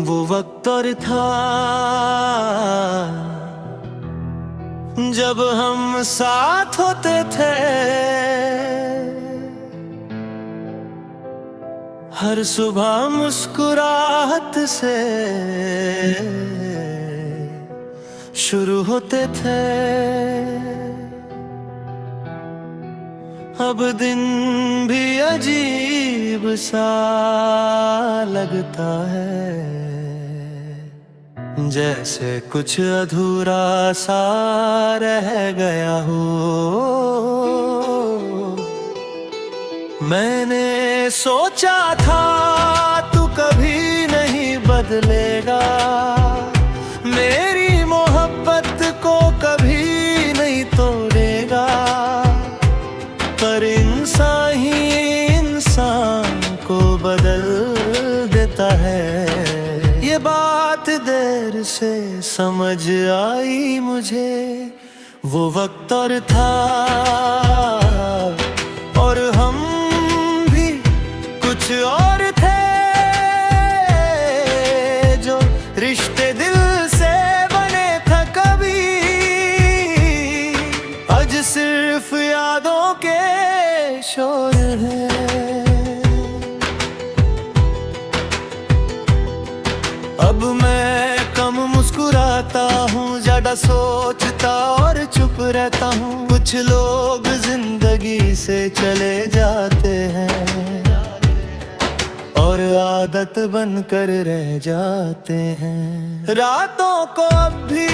वो वक्त और था जब हम साथ होते थे, हर सुबह मुस्कुराहट से शुरू होते थे। अब दिन भी अजीब सा लगता है, जैसे कुछ अधूरा सा रह गया हो। मैंने सोचा था तू कभी नहीं बदलेगा, मेरी मोहब्बत को कभी नहीं तोड़ेगा, पर इंसान ही इंसान को बदल देता है। ये बात देर से समझ आई मुझे, वो वक्त और था और हम भी कुछ और थे, जो रिश्ते दिल से बने था कभी, आज सिर्फ यादों के शोर है। अब मैं कम मुस्कुराता हूँ, ज्यादा सोचता और चुप रहता हूँ। कुछ लोग जिंदगी से चले जाते हैं और आदत बनकर रह जाते हैं। रातों को अब भी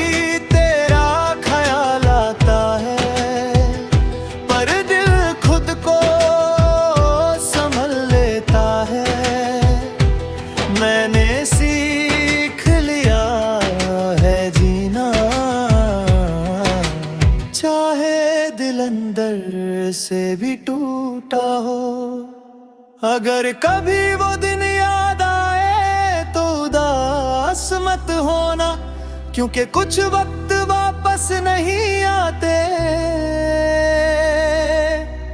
तेरा ख्याल आता है, पर दिल खुद को संभल लेता है। मैंने सीख लिया है जीना, चाहे दिल अंदर से भी टूटा हो। अगर कभी वो दिन याद आए तो उदास मत होना, क्योंकि कुछ वक्त वापस नहीं आते,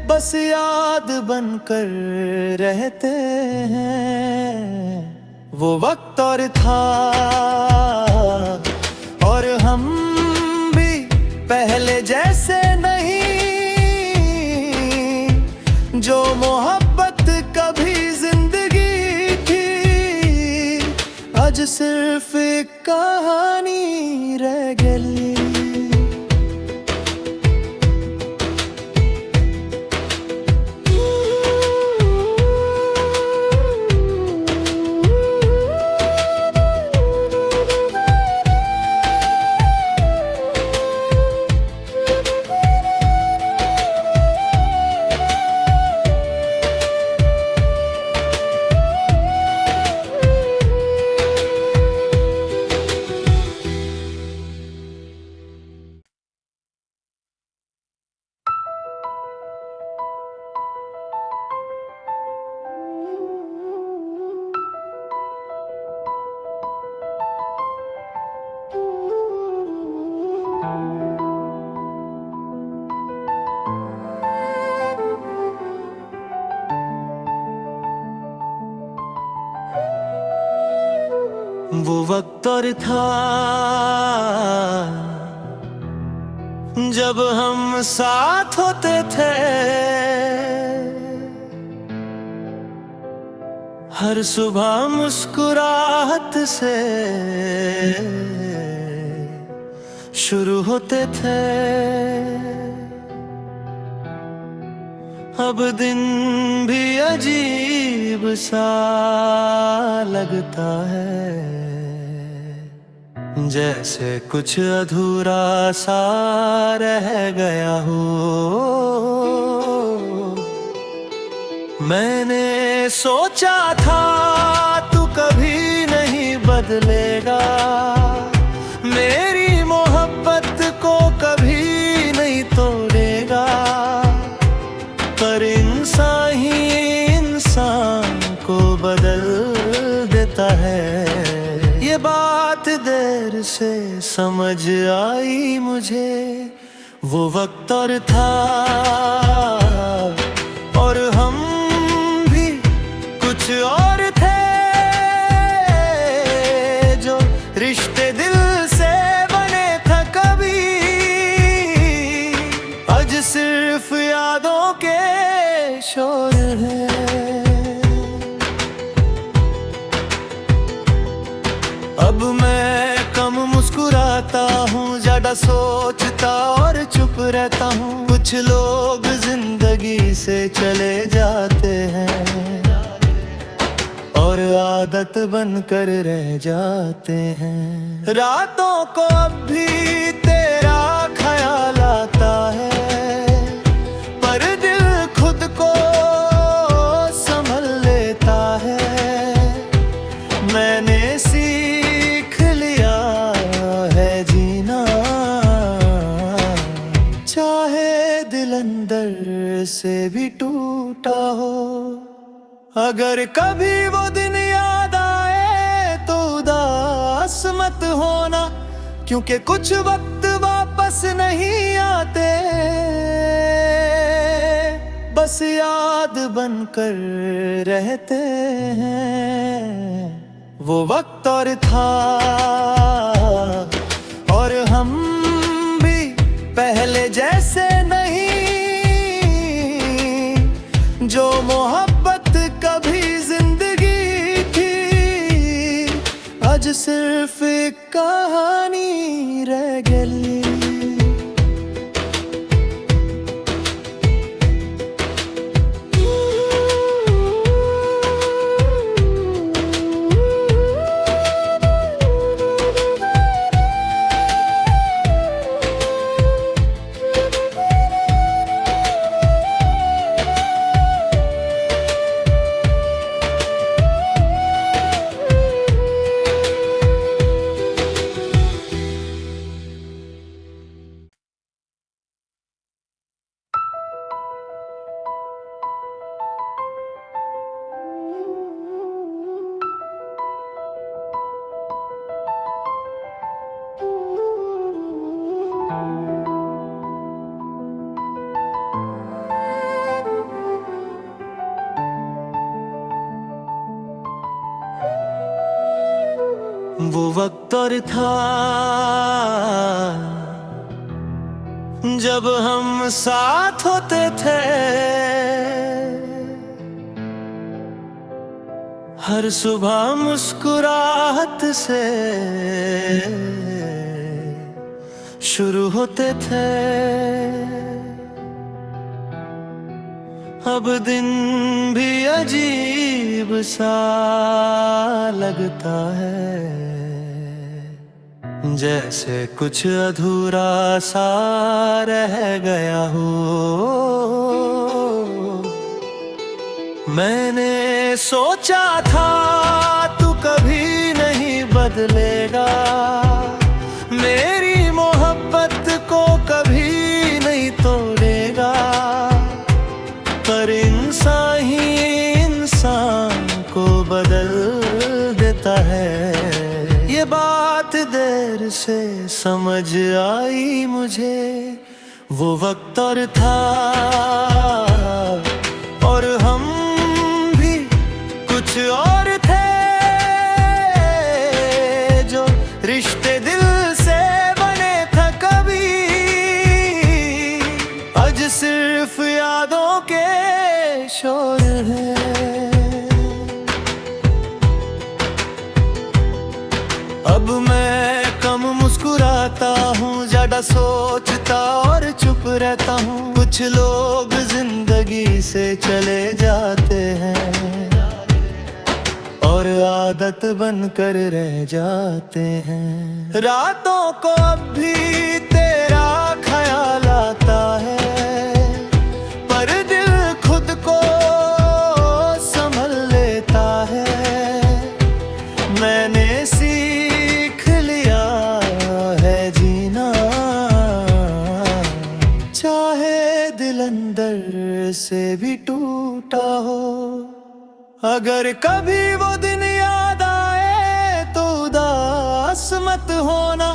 बस याद बनकर रहते हैं। वो वक्त और था और हम भी पहले जैसे नहीं, जो मोहब्बत कभी जिंदगी थी, आज सिर्फ एक कहानी रह गई। वो वक्त और था जब हम साथ होते थे, हर सुबह मुस्कुराहट से शुरू होते थे। अब दिन भी अजीब सा लगता है, जैसे कुछ अधूरा सा रह गया हो। मैंने सोचा था तू कभी नहीं बदलेगा, मेरी मोहब्बत को कभी नहीं तोड़ेगा, पर इंसान ही इंसान को बदल देता है। ये बात देर से समझ आई मुझे, वो वक्त और था और हम भी कुछ और थे, सोचता और चुप रहता हूँ। कुछ लोग जिंदगी से चले जाते हैं और आदत बनकर रह जाते हैं। रातों को अब भी तेरा ख्याल आता है, पर दिल खुद को संभल लेता है। मैंने सीख लिया है जीना, चाहे दिल अंदर से भी टूटा हो। अगर कभी वो दिन याद आए तो उदास मत होना, क्योंकि कुछ वक्त वापस नहीं आते, बस याद बनकर रहते हैं। वो वक्त और था और हम भी पहले जैसे नहीं, जो मोहब्बत कभी जिंदगी थी, आज सिर्फ एक कहानी रह गई। वो वक्त और था जब हम साथ होते थे, हर सुबह मुस्कुराहट से शुरू होते थे। अब दिन भी अजीब सा लगता है, जैसे कुछ अधूरा सा रह गया हो। मैंने सोचा था तू कभी नहीं बदलेगा, मेरी मोहब्बत को कभी नहीं तोड़ेगा, पर इंसान ही इंसान को बदल देता है। ये बात देर से समझ आई मुझे, वो वक्त और था और हम भी कुछ और थे, जो रिश्ते दिल से बने था कभी, आज सिर्फ यादों के शोर है। अब मैं कम मुस्कुराता हूँ, ज्यादा सोचता और चुप रहता हूँ। कुछ लोग जिंदगी से चले जाते हैं और आदत बनकर रह जाते हैं। रातों को अब भी तेरा ख्याल आता है, पर दिल खुद को संभल लेता है। मैंने सीख लिया है जीना, चाहे दिल अंदर से भी टूटा हो। अगर कभी वो दिन याद आए तो उदास मत होना,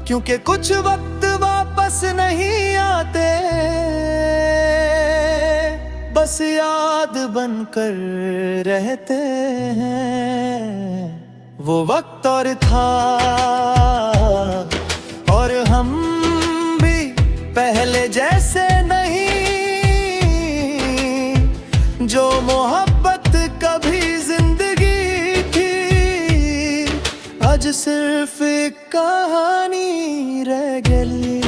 क्योंकि कुछ वक्त वापस नहीं आते, बस याद बनकर रहते हैं। वो वक्त और था और हम भी पहले जैसे नहीं, जो मोहब्बत कभी जिंदगी थी, आज सिर्फ एक कहानी रह गई।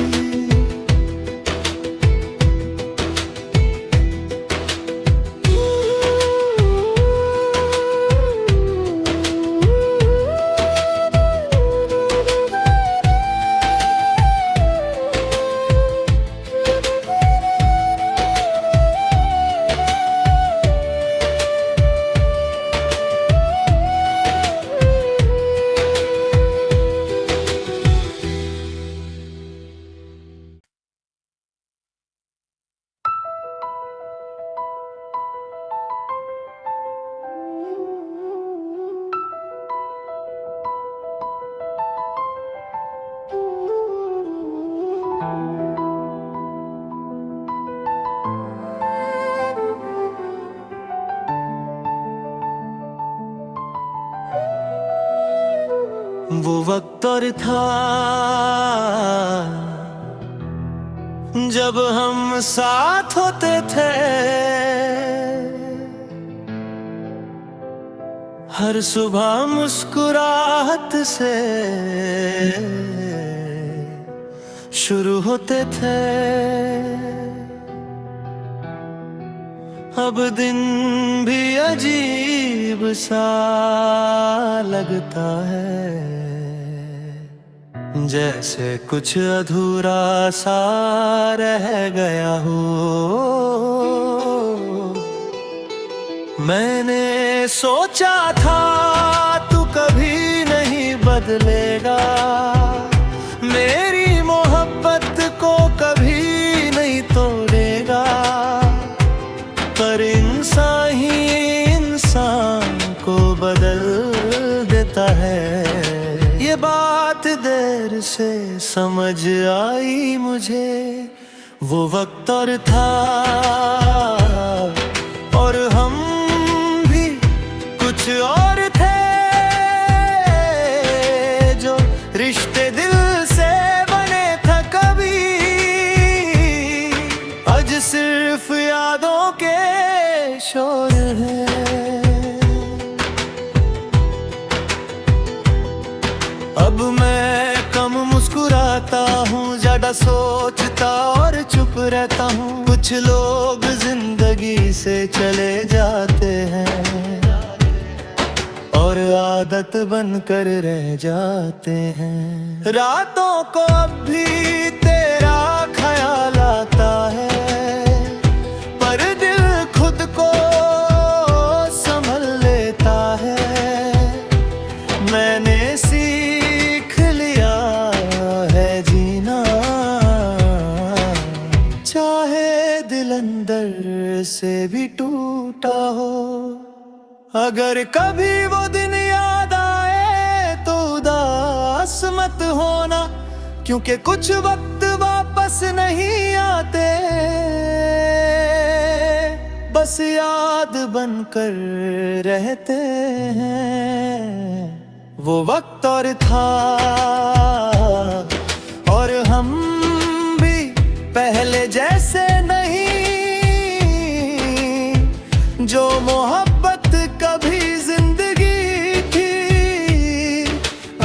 वक्त और था जब हम साथ होते थे, हर सुबह मुस्कुराहट से शुरू होते थे। अब दिन भी अजीब सा लगता है, जैसे कुछ अधूरा सा रह गया हो। मैंने सोचा था तू कभी नहीं बदलेगा, मेरी मोहब्बत को कभी नहीं तोड़ेगा, पर इंसान ही इंसान को बदल देता है। ये बात देर से समझ आई मुझे, वो वक्त और था और हम भी कुछ और थे, जो रिश्ते दिल से बने था कभी, आज सिर्फ यादों के शोर है। अब मैं कम मुस्कुराता हूँ, ज्यादा सोचता और चुप रहता हूँ। कुछ लोग जिंदगी से चले जाते हैं और आदत बनकर रह जाते हैं। रातों को अब भी तेरा ख्याल आता है, पर दिल खुद को संभल लेता है। मैंने सीख लिया है जीना, चाहे दिल अंदर से भी टूटा हो। अगर कभी वो दिन याद आए तो उदास मत होना, क्योंकि कुछ वक्त वापस नहीं आते, बस याद बनकर रहते हैं। वो वक्त और था और हम भी पहले जैसे नहीं, जो मोहब्बत कभी जिंदगी थी,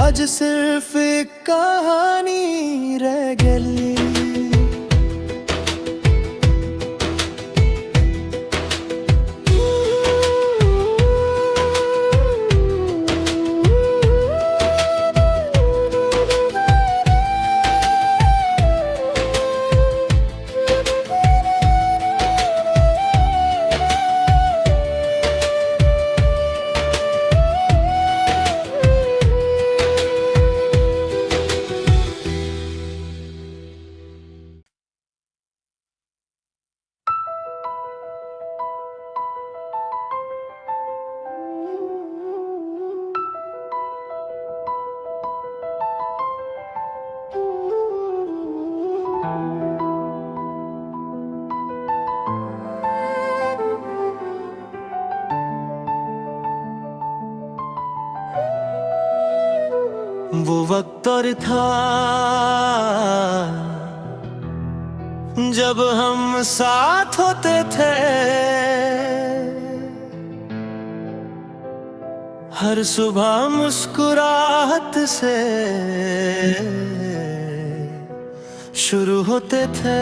आज सिर्फ एक कहानी रह गई। वो वक्त और था जब हम साथ होते थे, हर सुबह मुस्कुराहट से शुरू होते थे।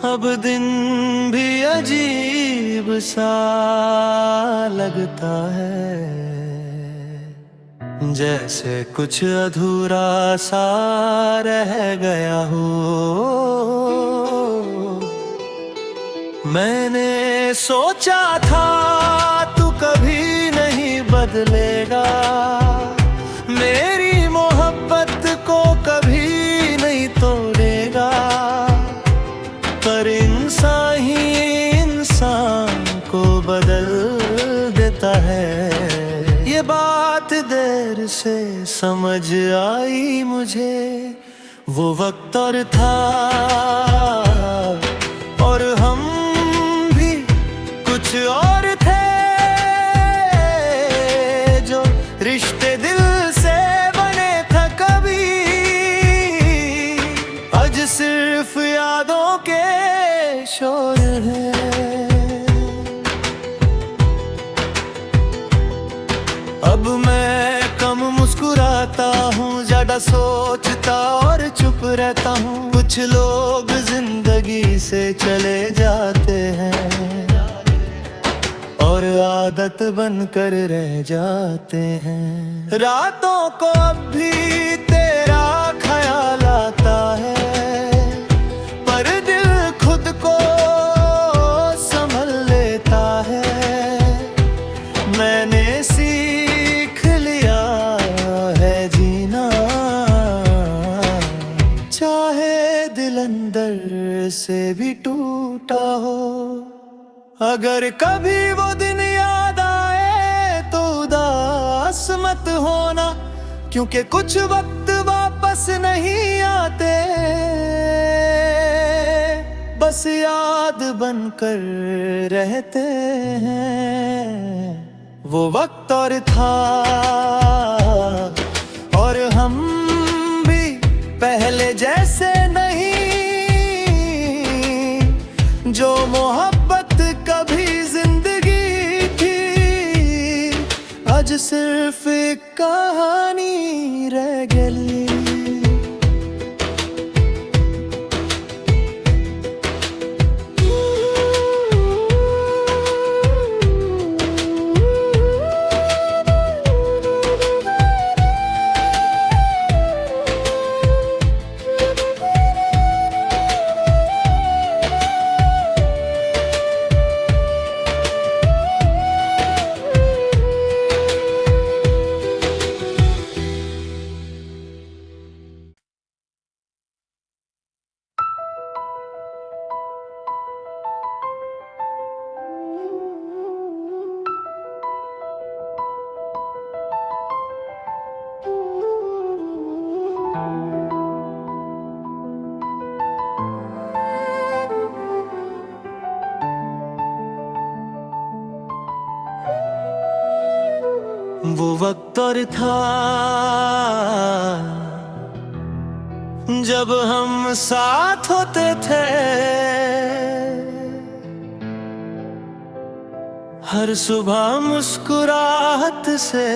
अब दिन भी अजीब सा लगता है, जैसे कुछ अधूरा सा रह गया हो। मैंने सोचा था तू कभी नहीं बदलेगा, मेरी मोहब्बत को कभी नहीं तोड़ेगा, पर इंसान ही इंसान को बदल देता है। ये बात देर से समझ आई मुझे, वो वक्त और था और हम भी कुछ और थे, सोचता और चुप रहता हूँ। कुछ लोग जिंदगी से चले जाते हैं और आदत बनकर रह जाते हैं। रातों को अब भी तेरा ख्याल आता है, पर दिल खुद को संभल लेता है। मैंने सीख लिया है जीना, चाहे दिल अंदर से भी टूटा हो। अगर कभी वो दिन याद आए तो उदास मत होना, क्योंकि कुछ वक्त वापस नहीं आते, बस याद बनकर रहते हैं। वो वक्त और था और हम भी पहले जैसे नहीं, जो मोहब्बत कभी जिंदगी थी, आज सिर्फ एक कहानी रह गई। वो वक्त और था जब हम साथ होते थे, हर सुबह मुस्कुराहट से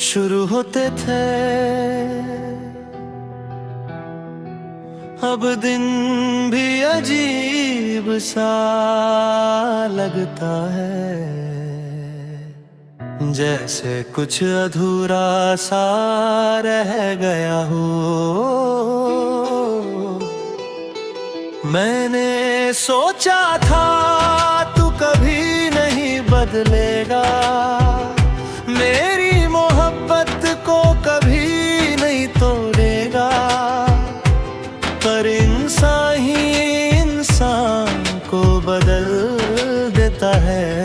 शुरू होते थे। अब दिन भी अजीब सा लगता है, जैसे कुछ अधूरा सा रह गया हो। मैंने सोचा था तू कभी नहीं बदलेगा, मेरी मोहब्बत को कभी नहीं तोड़ेगा, पर इंसान ही इंसान को बदल देता है।